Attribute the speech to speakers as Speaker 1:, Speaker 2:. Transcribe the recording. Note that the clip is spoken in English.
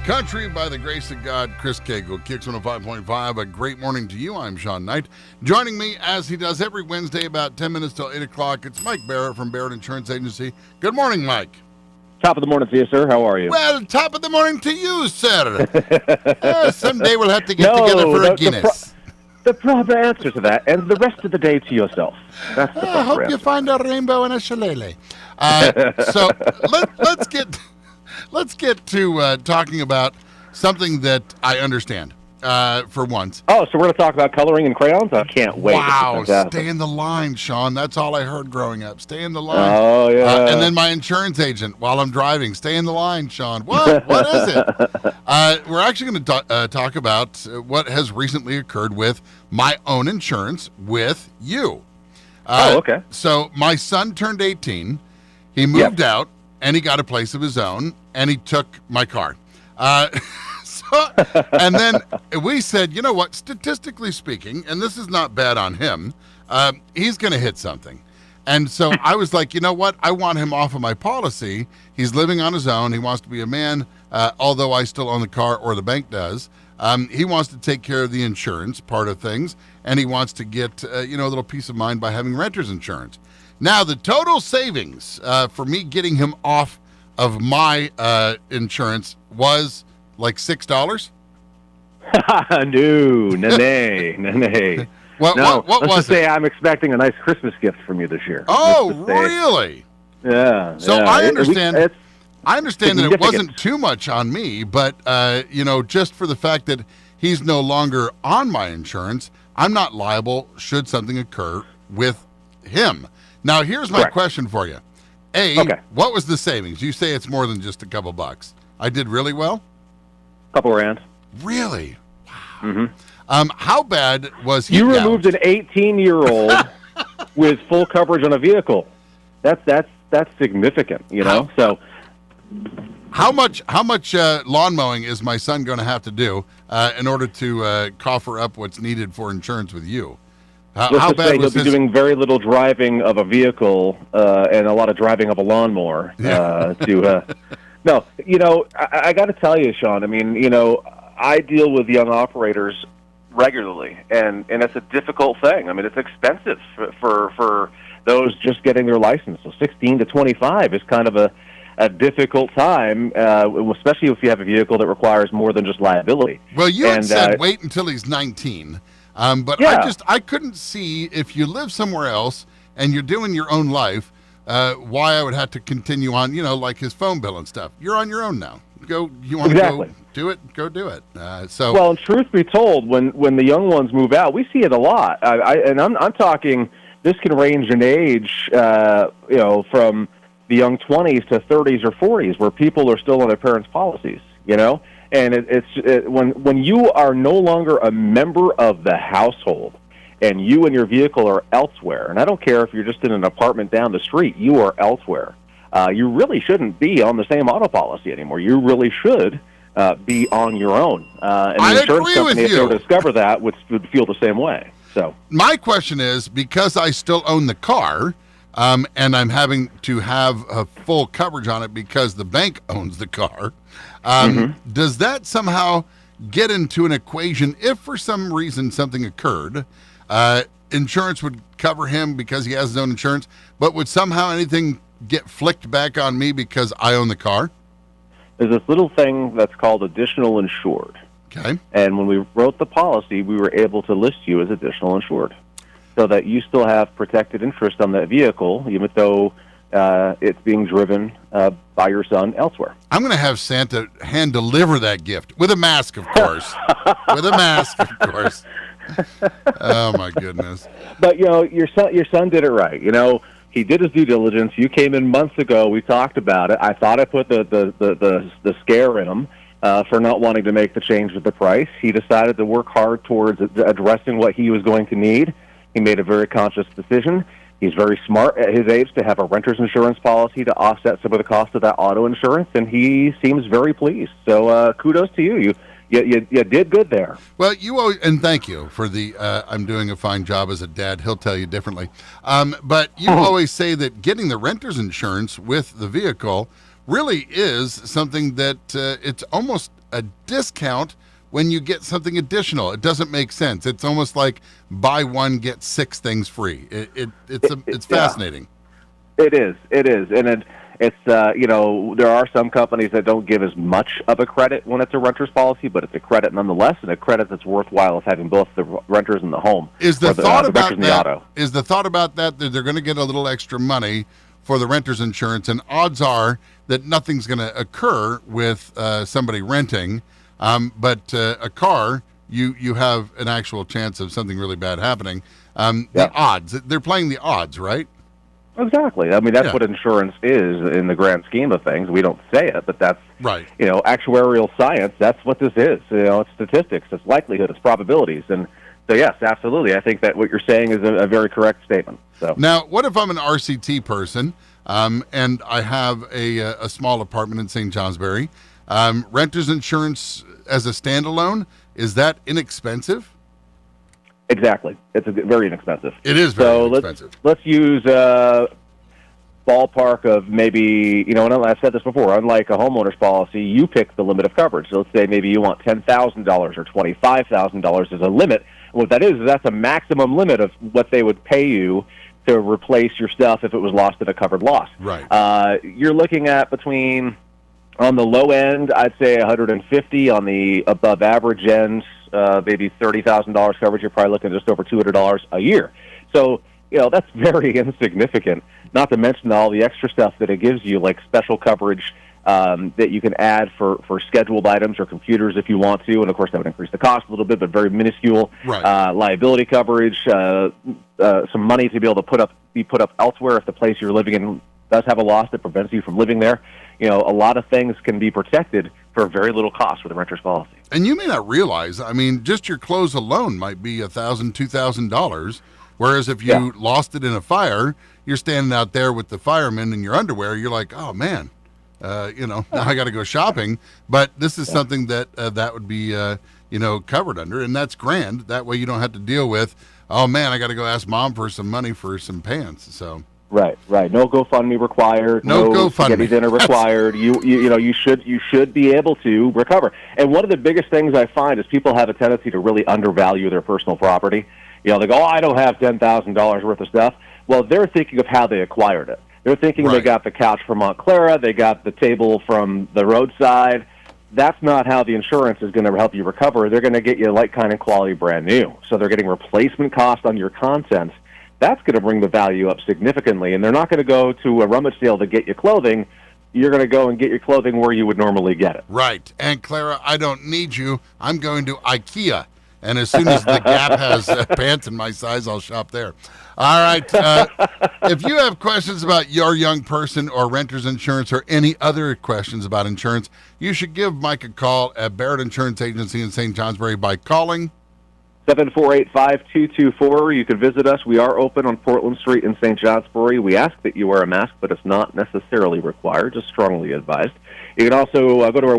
Speaker 1: Country, by the grace of God, Chris Cagle, Kicks 105.5. A great morning to you. I'm Shawn Knight. Joining me, as he does every Wednesday, about 10 minutes till 8 o'clock, it's Mike Barrett from Barrett Insurance Agency. Good morning, Mike.
Speaker 2: Top of the morning to you, sir. How are you?
Speaker 1: Well, top of the morning to you, sir. Someday we'll have to get together for a Guinness.
Speaker 2: The proper answer to that, and the rest of the day to yourself. That's the proper
Speaker 1: I hope
Speaker 2: answer.
Speaker 1: you find a rainbow and a shillelagh. So let's get to talking about something that I understand for once.
Speaker 2: Oh, so we're going to talk about coloring and crayons? I can't wait.
Speaker 1: Wow, stay in the line, Shawn. That's all I heard growing up. Stay in the line.
Speaker 2: Oh, yeah.
Speaker 1: And then my insurance agent while I'm driving. Stay in the line, Shawn. What? What is it? We're actually going to talk about what has recently occurred with my own insurance with you.
Speaker 2: Okay.
Speaker 1: So my son turned 18. He moved out, and he got a place of his own, and he took my car. And then we said, you know what, statistically speaking, and this is not bad on him, he's going to hit something. And so I was like, you know what, I want him off of my policy. He's living on his own. He wants to be a man, although I still own the car, or the bank does. He wants to take care of the insurance part of things, and he wants to get, a little peace of mind by having renter's insurance. Now, the total savings for me getting him off of my insurance was like $6?
Speaker 2: No.
Speaker 1: What
Speaker 2: Let's
Speaker 1: was
Speaker 2: just
Speaker 1: it?
Speaker 2: say I'm expecting a nice Christmas gift from you this year.
Speaker 1: Oh, really?
Speaker 2: Yeah.
Speaker 1: So
Speaker 2: yeah.
Speaker 1: I understand that it
Speaker 2: significant.
Speaker 1: wasn't too much on me, but, just for the fact that he's no longer on my insurance, I'm not liable should something occur with him. Now, here's my question for you. What was the savings? You say it's more than just a couple bucks. I did really well?
Speaker 2: Couple rand.
Speaker 1: Really? Wow.
Speaker 2: Mm-hmm.
Speaker 1: How bad was he?
Speaker 2: You removed an 18-year-old with full coverage on a vehicle. That's significant, So
Speaker 1: how much lawn mowing is my son going to have to do in order to coffer up what's needed for insurance with you? How bad
Speaker 2: he'll be doing very little driving of a vehicle and a lot of driving of a lawnmower No, I got to tell you, Shawn, I mean, I deal with young operators regularly, and it's a difficult thing. I mean, it's expensive for those just getting their license. So 16 to 25 is kind of a difficult time, especially if you have a vehicle that requires more than just liability.
Speaker 1: Well, you had said wait until he's 19, but I couldn't see if you live somewhere else and you're doing your own life, why I would have to continue on, like his phone bill and stuff. You're on your own now. You want to go do it? Go do it.
Speaker 2: Well, and truth be told, when the young ones move out, we see it a lot. I'm talking. This can range in age, from the young 20s to 30s or 40s, where people are still on their parents' policies. And when you are no longer a member of the household, and you and your vehicle are elsewhere, and I don't care if you're just in an apartment down the street, you are elsewhere. You really shouldn't be on the same auto policy anymore. You really should be on your own. And the insurance company, if they were to discover that, would feel the same way. So
Speaker 1: my question is, because I still own the car, and I'm having to have a full coverage on it because the bank owns the car, does that somehow get into an equation if for some reason something occurred? Insurance would cover him because he has his own insurance, but would somehow anything get flicked back on me because I own the car?
Speaker 2: There's this little thing that's called additional insured.
Speaker 1: Okay.
Speaker 2: And when we wrote the policy, we were able to list you as additional insured so that you still have protected interest on that vehicle, even though it's being driven by your son elsewhere.
Speaker 1: I'm going to have Santa hand deliver that gift with a mask, of course. With a mask, of course. Oh my goodness!
Speaker 2: But your son did it right. He did his due diligence. You came in months ago. We talked about it. I thought I put the scare in him for not wanting to make the change with the price. He decided to work hard towards addressing what he was going to need. He made a very conscious decision. He's very smart at his age to have a renter's insurance policy to offset some of the cost of that auto insurance, and he seems very pleased. So kudos to you. You did good there.
Speaker 1: Well, you always, and thank you for the, I'm doing a fine job as a dad. He'll tell you differently. But you always say that getting the renter's insurance with the vehicle really is something that it's almost a discount when you get something additional. It doesn't make sense. It's almost like buy one get six things free. It's fascinating.
Speaker 2: It is, and it's there are some companies that don't give as much of a credit when it's a renter's policy, but it's a credit nonetheless, and a credit that's worthwhile of having both the renters and the home.
Speaker 1: Is the thought about that? Is the thought about that they're going to get a little extra money for the renter's insurance, and odds are that nothing's going to occur with somebody renting, but a car, you have an actual chance of something really bad happening. The odds, they're playing the odds, right?
Speaker 2: Exactly. I mean, that's what insurance is in the grand scheme of things. We don't say it, but that's
Speaker 1: right.
Speaker 2: Actuarial science. That's what this is. It's statistics, it's likelihood, it's probabilities, and so yes, absolutely. I think that what you're saying is a very correct statement. So
Speaker 1: now, what if I'm an RCT person and I have a small apartment in St. Johnsbury? Renter's insurance as a standalone, is that inexpensive?
Speaker 2: Exactly. It's very inexpensive.
Speaker 1: It is very inexpensive.
Speaker 2: Let's use a ballpark of maybe, and I've said this before, unlike a homeowner's policy, you pick the limit of coverage. So let's say maybe you want $10,000 or $25,000 as a limit. What that is that's a maximum limit of what they would pay you to replace your stuff if it was lost in a covered loss.
Speaker 1: Right.
Speaker 2: You're looking at between, on the low end, I'd say $150. On the above average end, maybe $30,000 coverage. You're probably looking at just over $200 a year. So, that's very insignificant. Not to mention all the extra stuff that it gives you, like special coverage that you can add for scheduled items or computers if you want to. And, of course, that would increase the cost a little bit, but very minuscule.
Speaker 1: Right.
Speaker 2: Liability coverage, some money to be able to be put up elsewhere if the place you're living in does have a loss that prevents you from living there. A lot of things can be protected for very little cost with a renter's policy.
Speaker 1: And you may not realize, just your clothes alone might be $1,000, $2,000. Whereas if you lost it in a fire, you're standing out there with the firemen in your underwear. You're like, oh man, now I got to go shopping. But this is something that would be, covered under, and that's grand. That way you don't have to deal with, oh man, I got to go ask mom for some money for some pants. So.
Speaker 2: Right. No GoFundMe required.
Speaker 1: No GoFundMe.
Speaker 2: Spaghetti dinner required. You should be able to recover. And one of the biggest things I find is people have a tendency to really undervalue their personal property. They go, oh, I don't have $10,000 worth of stuff. Well, they're thinking of how they acquired it. They're thinking They got the couch from Montclair, they got the table from the roadside. That's not how the insurance is going to help you recover. They're going to get you like, kind, and quality brand new. So they're getting replacement cost on your content. That's going to bring the value up significantly, and they're not going to go to a rummage sale to get you clothing. You're going to go and get your clothing where you would normally get it.
Speaker 1: Right. And, Clara, I don't need you. I'm going to IKEA, and as soon as the Gap has pants in my size, I'll shop there. All right. If you have questions about your young person or renter's insurance or any other questions about insurance, you should give Mike a call at Barrett Insurance Agency in St. Johnsbury by calling
Speaker 2: 748-5224. You can visit us. We are open on Portland Street in St. Johnsbury. We ask that you wear a mask, but it's not necessarily required, just strongly advised. You can also go to our